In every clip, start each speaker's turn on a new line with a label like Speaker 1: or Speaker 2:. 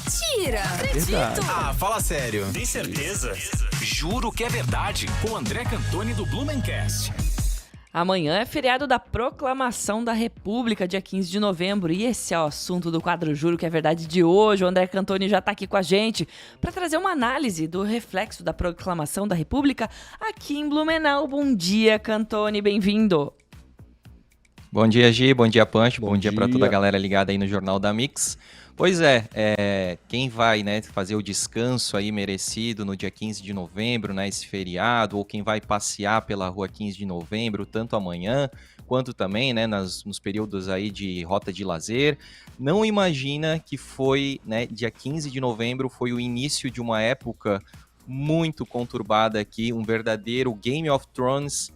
Speaker 1: Mentira!
Speaker 2: Verdade.
Speaker 3: Ah, fala sério.
Speaker 4: Tem certeza? Juro que é verdade. Com André Cantoni do Blumencast.
Speaker 2: Amanhã é feriado da Proclamação da República, dia 15 de novembro, e esse é o assunto do quadro Juro que é Verdade de hoje. O André Cantoni já está aqui com a gente para trazer uma análise do reflexo da Proclamação da República aqui em Blumenau. Bom dia, Cantoni, bem-vindo.
Speaker 5: Bom dia, Gi, bom dia, Pancho, bom dia para toda a galera ligada aí no Jornal da Mix. Pois é, quem vai, né, fazer o descanso aí merecido no dia 15 de novembro, né, esse feriado, ou quem vai passear pela rua 15 de novembro, tanto amanhã quanto também, né, nos períodos aí de rota de lazer, não imagina que foi, né, dia 15 de novembro foi o início de uma época muito conturbada aqui, um verdadeiro Game of Thrones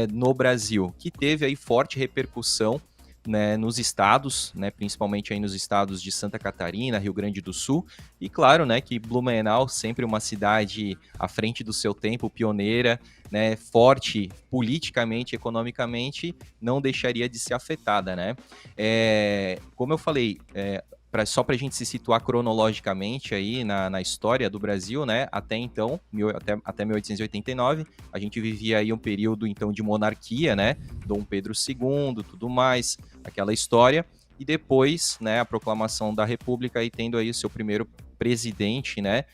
Speaker 5: no Brasil, que teve aí forte repercussão, né, nos estados, né, principalmente aí nos estados de Santa Catarina, Rio Grande do Sul, e claro, né, que Blumenau, sempre uma cidade à frente do seu tempo, pioneira, né, forte politicamente, economicamente, não deixaria de ser afetada, né? Como eu falei, só para a gente se situar cronologicamente aí na história do Brasil, né? Até então, até 1889, a gente vivia aí um período então de monarquia, né? Dom Pedro II, tudo mais, aquela história. E depois, né, a proclamação da República e tendo aí o seu primeiro presidente, né?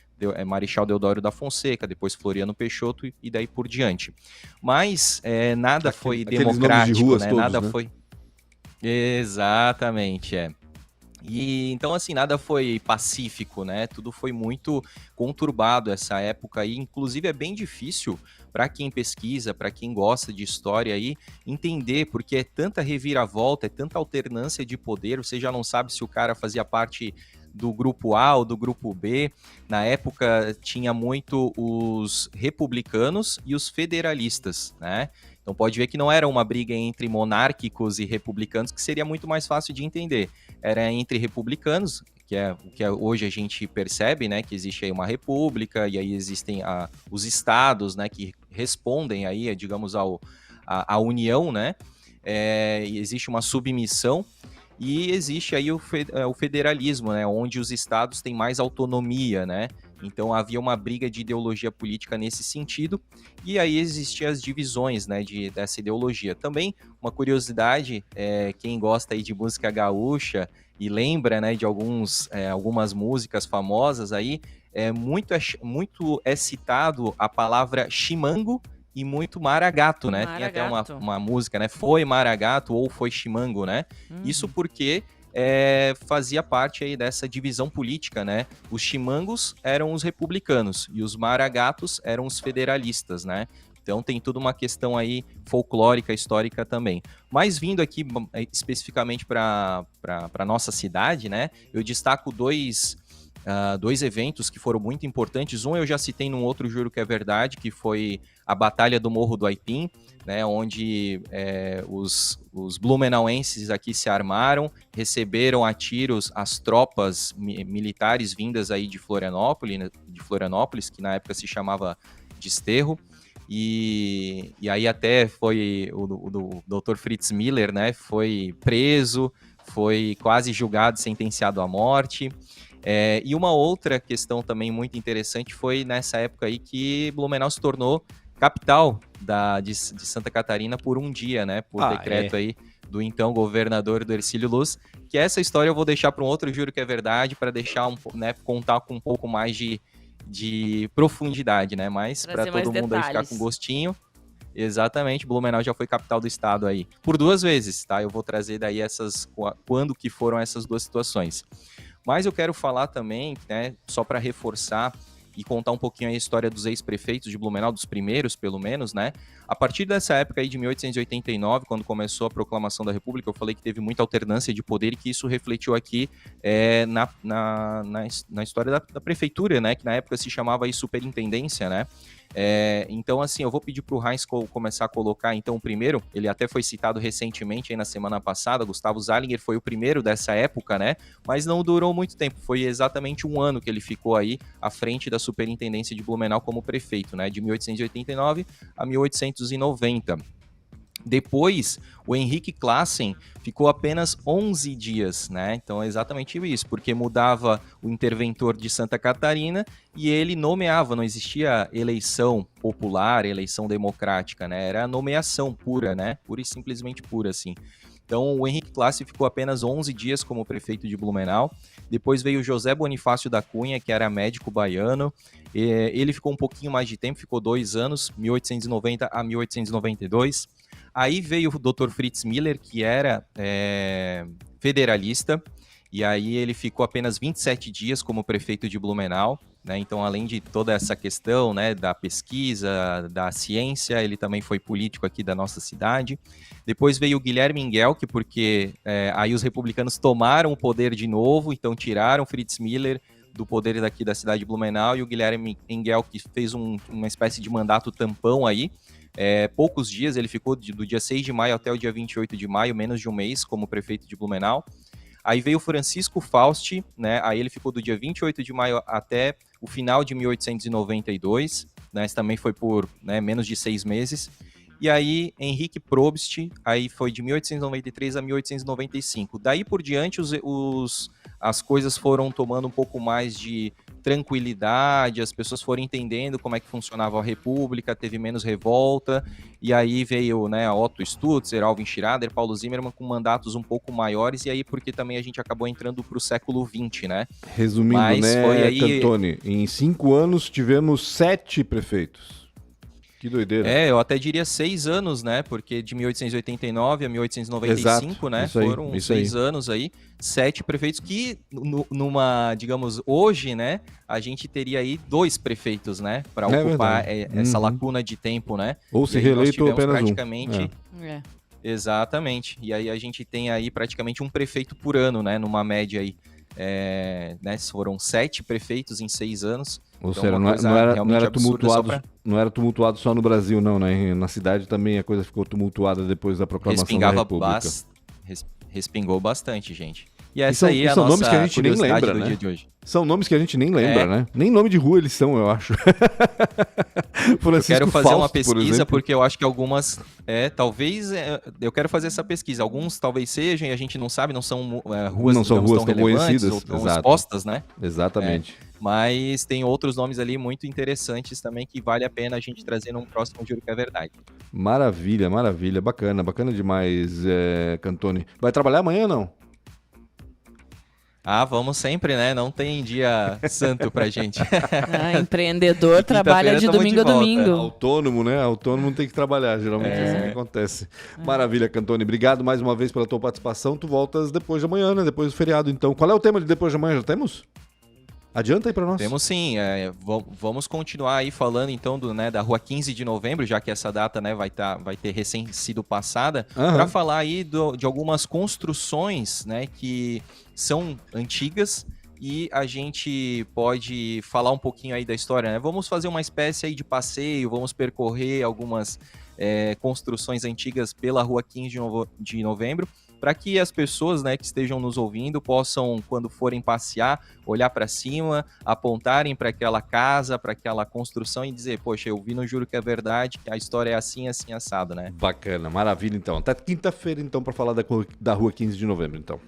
Speaker 5: Marechal Deodoro da Fonseca, depois Floriano Peixoto e daí por diante. Mas nada foi democrático,
Speaker 6: de ruas
Speaker 5: né?
Speaker 6: Todos,
Speaker 5: Nada
Speaker 6: né?
Speaker 5: foi... Exatamente, E então, assim, nada foi pacífico, né? Tudo foi muito conturbado essa época aí. Inclusive, é bem difícil para quem pesquisa, para quem gosta de história aí, entender, porque é tanta reviravolta, é tanta alternância de poder, você já não sabe se o cara fazia parte do grupo A ou do grupo B. Na época, tinha muito os republicanos e os federalistas, né? Então pode ver que não era uma briga entre monárquicos e republicanos, que seria muito mais fácil de entender. Era entre republicanos, que é o que hoje a gente percebe, né, que existe aí uma república, e aí existem os estados, né, que respondem aí, digamos, à União, né, existe uma submissão, e existe aí o federalismo, né, onde os estados têm mais autonomia, né. Então havia uma briga de ideologia política nesse sentido, e aí existiam as divisões, né, dessa ideologia. Também uma curiosidade, quem gosta aí de música gaúcha e lembra, né, de algumas músicas famosas aí, muito é citado a palavra chimango e muito maragato, né? Tem até uma música, né? Foi maragato ou foi chimango, né? Isso porque fazia parte aí dessa divisão política, né? Os chimangos eram os republicanos e os maragatos eram os federalistas, né? Então tem tudo uma questão aí folclórica, histórica também. Mas vindo aqui especificamente para a nossa cidade, né? Eu destaco dois eventos que foram muito importantes. Um eu já citei num outro Juro que é Verdade, que foi a Batalha do Morro do Aipim, né, onde os blumenauenses aqui se armaram, receberam a tiros as tropas militares vindas aí de Florianópolis, que na época se chamava Desterro, e aí até foi o Dr. Fritz Miller, né, foi preso, foi quase julgado, sentenciado à morte. E uma outra questão também muito interessante foi nessa época aí que Blumenau se tornou capital de Santa Catarina por um dia, né? Por decreto aí do então governador do Hercílio Luz, que essa história eu vou deixar para um outro Juro que é Verdade, para deixar contar com um pouco mais de profundidade, né? Mas para todo mundo aí ficar com gostinho. Exatamente, Blumenau já foi capital do estado aí por 2 vezes, tá? Eu vou trazer daí quando que foram essas 2 situações. Mas eu quero falar também, né, só para reforçar e contar um pouquinho a história dos ex-prefeitos de Blumenau, dos primeiros, pelo menos, né? A partir dessa época aí de 1889, quando começou a proclamação da República, eu falei que teve muita alternância de poder e que isso refletiu aqui na história da prefeitura, né? Que na época se chamava aí superintendência, né? Então, assim, eu vou pedir para o Heinz começar a colocar, então, o primeiro, ele até foi citado recentemente, aí na semana passada, Gustavo Zalinger foi o primeiro dessa época, né, mas não durou muito tempo, foi exatamente 1 ano que ele ficou aí à frente da superintendência de Blumenau como prefeito, né, de 1889 a 1890. Depois, o Henrique Classen ficou apenas 11 dias, né? Então é exatamente isso, porque mudava o interventor de Santa Catarina e ele nomeava, não existia eleição popular, eleição democrática, né? Era nomeação pura, né? Pura e simplesmente pura, assim. Então o Henrique Classen ficou apenas 11 dias como prefeito de Blumenau. Depois veio o José Bonifácio da Cunha, que era médico baiano. Ele ficou um pouquinho mais de tempo, ficou 2 anos, 1890 a 1892. Aí veio o Dr. Fritz Miller, que era federalista, e aí ele ficou apenas 27 dias como prefeito de Blumenau, né? Então, além de toda essa questão, né, da pesquisa, da ciência, ele também foi político aqui da nossa cidade. Depois veio o Guilherme Engelke, porque aí os republicanos tomaram o poder de novo, então tiraram o Fritz Miller do poder daqui da cidade de Blumenau, e o Guilherme Engelke fez uma espécie de mandato tampão aí. Poucos dias, ele ficou do dia 6 de maio até o dia 28 de maio, menos de um mês como prefeito de Blumenau. Aí veio o Francisco Fausti, né? Aí ele ficou do dia 28 de maio até o final de 1892, né? Isso também foi por menos de 6 meses. E aí Henrique Probst, aí foi de 1893 a 1895. Daí por diante as coisas foram tomando um pouco mais de tranquilidade, as pessoas foram entendendo como é que funcionava a República, teve menos revolta, e aí veio Otto Stutzer, Alvin Schrader, Paulo Zimmermann com mandatos um pouco maiores, e aí porque também a gente acabou entrando para o século XX, né?
Speaker 1: Resumindo, Cantoni, em 5 anos tivemos 7 prefeitos. Que doideira.
Speaker 5: Eu até diria 6 anos, né? Porque de 1889 a 1895, exato, né? Foram 6 anos aí, 7 prefeitos que, digamos, hoje, né? A gente teria aí 2 prefeitos, né? Para ocupar essa lacuna de tempo, né?
Speaker 1: Ou se reeleito ou apenas
Speaker 5: praticamente... Exatamente. E aí a gente tem aí praticamente um prefeito por ano, né? Numa média aí. Foram 7 prefeitos em 6 anos.
Speaker 1: Ou seja, não era tumultuado, não era tumultuado só no Brasil, não, né? Na cidade também a coisa ficou tumultuada depois da proclamação da República.
Speaker 5: Respingou bastante, gente. E essa aí é a nossa
Speaker 1: nomes que a gente nem lembra,
Speaker 5: do
Speaker 1: né?
Speaker 5: dia de hoje.
Speaker 1: São nomes que a gente nem lembra, né? Nem nome de rua eles são, eu acho.
Speaker 5: Eu quero fazer uma pesquisa, porque eu acho que algumas... talvez... eu quero fazer essa pesquisa. Alguns talvez sejam e a gente não sabe, não são ruas,
Speaker 1: não são ruas
Speaker 5: tão
Speaker 1: conhecidas,
Speaker 5: ou tão expostas, né?
Speaker 1: Exatamente.
Speaker 5: Mas tem outros nomes ali muito interessantes também que vale a pena a gente trazer num próximo Juro que é Verdade.
Speaker 1: Maravilha, maravilha. Bacana demais, Cantoni. Vai trabalhar amanhã ou não?
Speaker 5: Vamos sempre, né? Não tem dia santo pra gente.
Speaker 2: Empreendedor trabalha de domingo a domingo.
Speaker 1: Autônomo, né? Autônomo tem que trabalhar, geralmente é assim que acontece. Maravilha, Cantoni. Obrigado mais uma vez pela tua participação. Tu voltas depois de amanhã, né? Depois do feriado, então. Qual é o tema de depois de amanhã? Já temos? Adianta aí pra nós.
Speaker 5: Temos sim. Vamos continuar aí falando então da Rua 15 de Novembro, já que essa data vai ter recém sido passada, para falar aí de algumas construções, né, que são antigas e a gente pode falar um pouquinho aí da história, né? Vamos fazer uma espécie aí de passeio, vamos percorrer algumas construções antigas pela Rua 15 de Novembro, para que as pessoas, né, que estejam nos ouvindo possam, quando forem passear, olhar para cima, apontarem para aquela casa, para aquela construção e dizer, poxa, eu vi no Juro que é Verdade, que a história é assim, assim, assado, né?
Speaker 1: Bacana, maravilha, então. Até quinta-feira, então, para falar da Rua 15 de Novembro, então.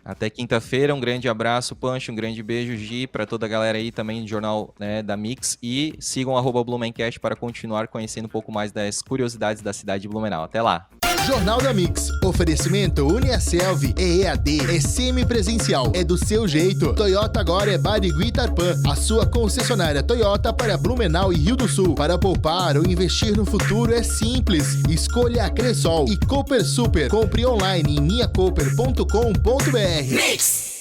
Speaker 5: Até quinta-feira, um grande abraço, Pancho, um grande beijo, Gi, para toda a galera aí também do jornal, né, da Mix, e sigam @Blumencast para continuar conhecendo um pouco mais das curiosidades da cidade de Blumenau. Até lá!
Speaker 3: Jornal da Mix. Oferecimento UniaSelv, EAD, é semipresencial, é do seu jeito. Toyota agora é Barigui e Tarpan, a sua concessionária Toyota para Blumenau e Rio do Sul. Para poupar ou investir no futuro é simples. Escolha a Cressol e Cooper Super. Compre online em minhacooper.com.br.